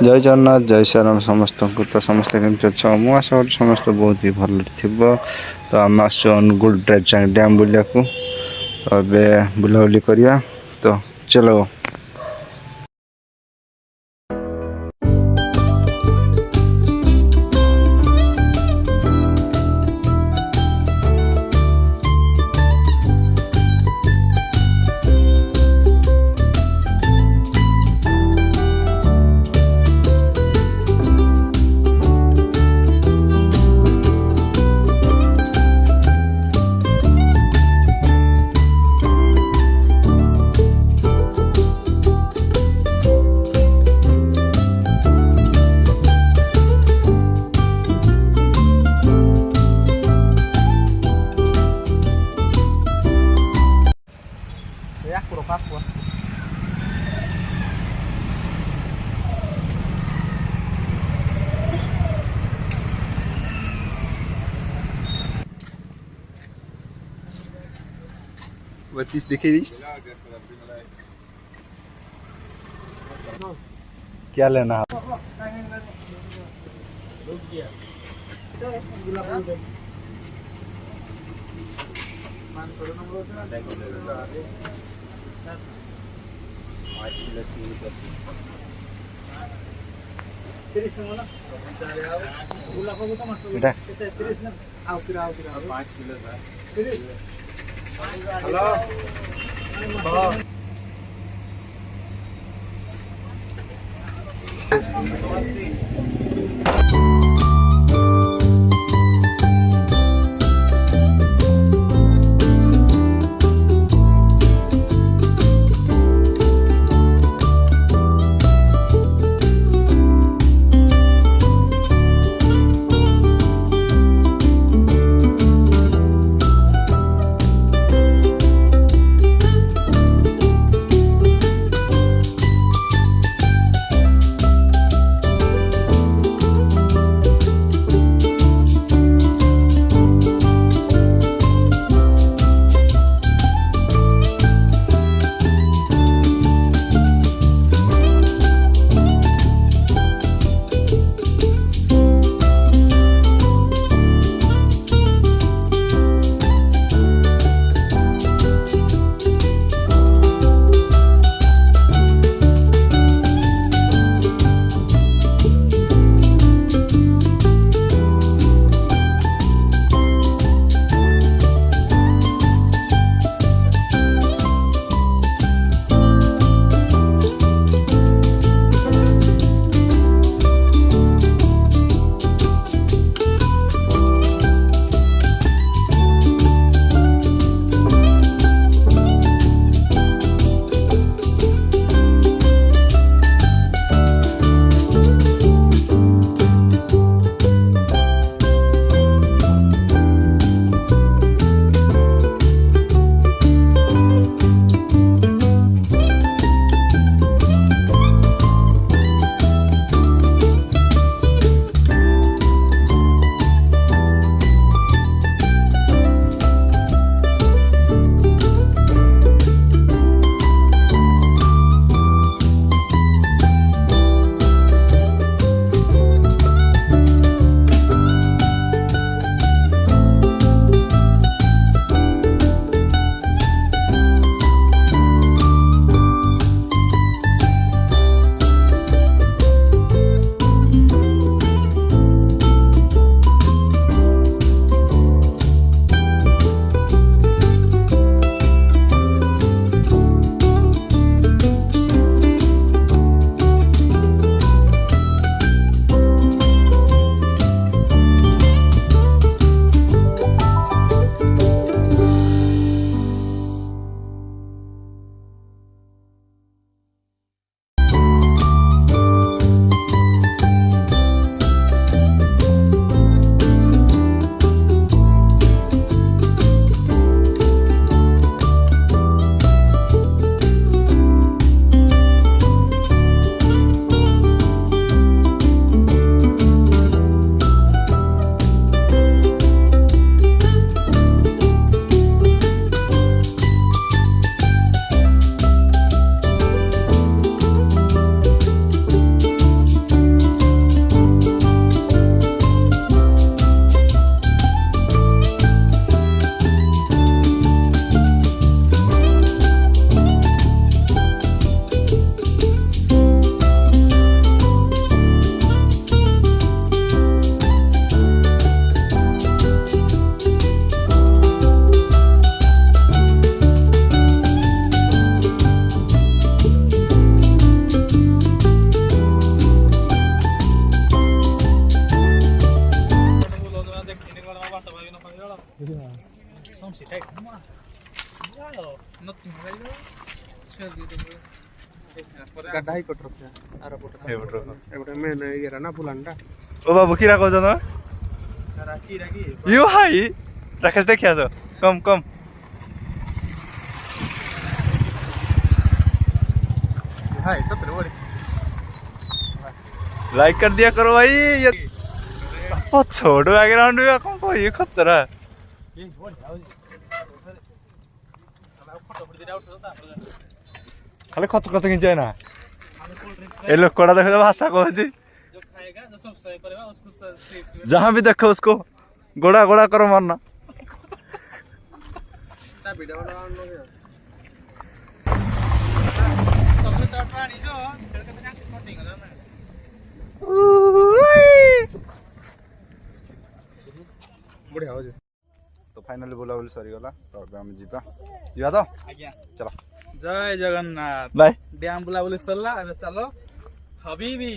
जय जगन्नाथ जय श्री राम समस्त को तो समस्त केमी आशा समस्त बहुत ही भल थी। तो आम आस अनुगुल डेरजांग डैम बुलिया को बुलाबुली करिया तो चलो। What is the case? क्या लेना है? हेलो गड्ढा ही कट रखा आरा पोटा एगोटे मेन येरा ना फुलानटा ओ बाबू किरा कहछ न राखी राखी यो हाई राकेश देखिया छ कम कम हाय सत्र बड़ी लाइक कर दिया करो भाई ये ओ छोड़ो बैकग्राउंड में कौन को ये खतरा ये बड़ी आओ फोटो फुट दिरा उठो खाली खत खत खिंचाए ना ए लोग कोड़ा देखो भाषा को जी जो खाएगा जो सब सही करेगा उसको जहां भी देखो उसको गोड़ा गोड़ा करो मारना ता वीडियो बना लो यार बढ़िया हो तो फाइनली बुलाबुली सरी गला तो अब हम जीवा तो आज्ञा चलो जय जगन्नाथ बाय डैम बुलाबुली सरला अब चलो हबीबी